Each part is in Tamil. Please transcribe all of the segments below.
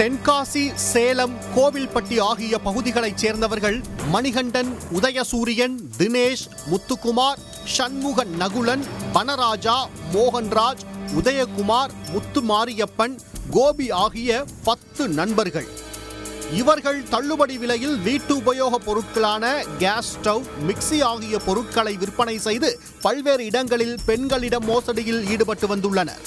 தென்காசி, சேலம், கோவில்பட்டி ஆகிய பகுதிகளைச் சேர்ந்தவர்கள் மணிகண்டன், உதயசூரியன், தினேஷ், முத்துக்குமார், சண்முகன், நகுலன், வனராஜா, மோகன்ராஜ், உதயகுமார், முத்துமாரியப்பன், கோபி ஆகிய 10 நண்பர்கள். இவர்கள் தள்ளுபடி விலையில் வீட்டு உபயோக பொருட்களான கேஸ் ஸ்டவ், மிக்சி ஆகிய பொருட்களை விற்பனை செய்து பல்வேறு இடங்களில் பெண்களிடம் மோசடியில் ஈடுபட்டு வந்துள்ளனர்.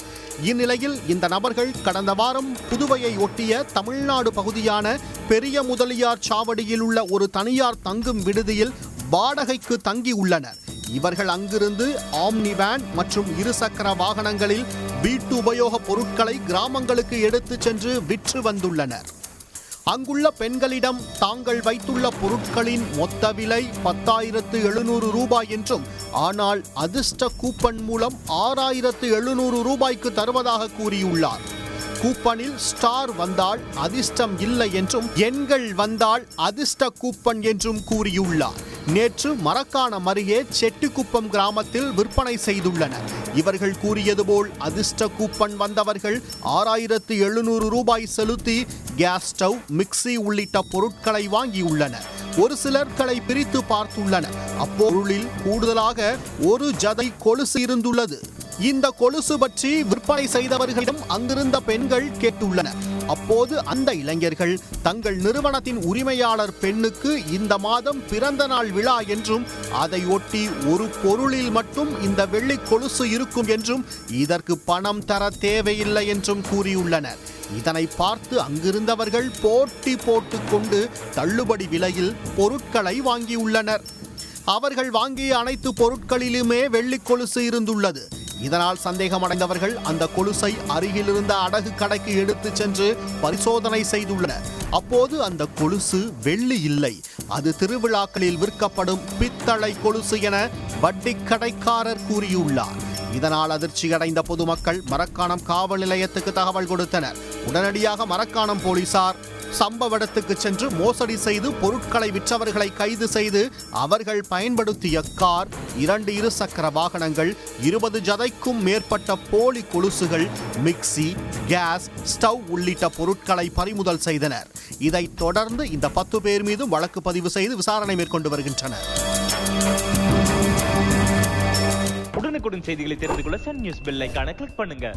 இந்நிலையில் இந்த நபர்கள் கடந்த வாரம் புதுவையை ஒட்டிய தமிழ்நாடு பகுதியான பெரிய முதலியார் சாவடியில் உள்ள ஒரு தனியார் தங்கும் விடுதியில் வாடகைக்கு தங்கியுள்ளனர். இவர்கள் அங்கிருந்து ஆம்னி வேன் மற்றும் இருசக்கர வாகனங்களில் வீட்டு உபயோக பொருட்களை கிராமங்களுக்கு எடுத்துச் சென்று விற்று வந்துள்ளனர். அங்குள்ள பெண்களிடம் தாங்கள் வைத்துள்ள பொருட்களின் மொத்த விலை 10,700 ரூபாய் என்றும், ஆனால் அதிர்ஷ்ட கூப்பன் மூலம் 6,700 ரூபாய்க்கு தருவதாக கூறியுள்ளார். கூப்பனில் ஸ்டார் வந்தால் அதிர்ஷ்டம் இல்லை என்றும், எண்கள் வந்தால் அதிர்ஷ்ட கூப்பன் என்றும் கூறியுள்ளார். நேற்று மரக்காணம் அருகே செட்டிக்குப்பம் கிராமத்தில் விற்பனை செய்துள்ளனர். இவர்கள் கூறியது போல் அதிர்ஷ்ட கூப்பன் வந்தவர்கள் 6,700 ரூபாய் செலுத்தி கேஸ் ஸ்டவ், மிக்சி உள்ளிட்ட பொருட்களை வாங்கியுள்ளனர். ஒரு சிலர்களை பிரித்து பார்த்துள்ளனர். அப்பொருளில் கூடுதலாக ஒரு ஜதை கொலுசு இருந்துள்ளது. இந்த கொலுசு பற்றி விற்பனை செய்தவர்களிடம் அங்கிருந்த பெண்கள் கேட்டுள்ளனர். அப்போது அந்த இளைஞர்கள் தங்கள் நிறுவனத்தின் உரிமையாளர் பெண்ணுக்கு இந்த மாதம் பிறந்த நாள் விழா என்றும், அதை ஒட்டி ஒரு பொருளில் மட்டும் இந்த வெள்ளி கொலுசு இருக்கும் என்றும், இதற்கு பணம் தர தேவையில்லை என்றும் கூறியுள்ளனர். இதனை பார்த்து அங்கிருந்தவர்கள் போட்டி போட்டுக்கொண்டு தள்ளுபடி விலையில் பொருட்களை வாங்கியுள்ளனர். அவர்கள் வாங்கிய அனைத்து பொருட்களிலுமே வெள்ளி கொலுசு இருந்துள்ளது. இதனால் சந்தேகமடைந்தவர்கள் அந்த கொலுசை அருகில் இருந்த அடகு கடைக்கு எடுத்துச் சென்று பரிசோதனை செய்துள்ளனர். அப்போது அந்த கொலுசு வெள்ளி இல்லை, அது திருவிழாக்களில் விற்கப்படும் பித்தளை கொலுசு என வட்டி கடைக்காரர் கூறியுள்ளார். இதனால் அதிர்ச்சியடைந்த பொதுமக்கள் மரக்காணம் காவல் நிலையத்துக்கு தகவல் கொடுத்தனர். உடனடியாக மரக்காணம் போலீசார் சம்பவ இடத்துக்கு சென்று மோசடி செய்து பொருட்களை விற்றவர்களை கைது செய்து அவர்கள் பயன்படுத்திய கார், 2 இருசக்கர வாகனங்கள், 20 ஜதைக்கும் மேற்பட்ட போலி கொலுசுகள், மிக்சி, கேஸ் ஸ்டவ் உள்ளிட்ட பொருட்களை பறிமுதல் செய்தனர். இதைத் தொடர்ந்து இந்த 10 பேர் மீதும் வழக்கு பதிவு செய்து விசாரணை மேற்கொண்டு வருகின்றனர். உடனுக்குடன் செய்திகளை தெரிந்து கொள்ள சன் நியூஸ் பெல் ஐகானை கிளிக் பண்ணுங்க.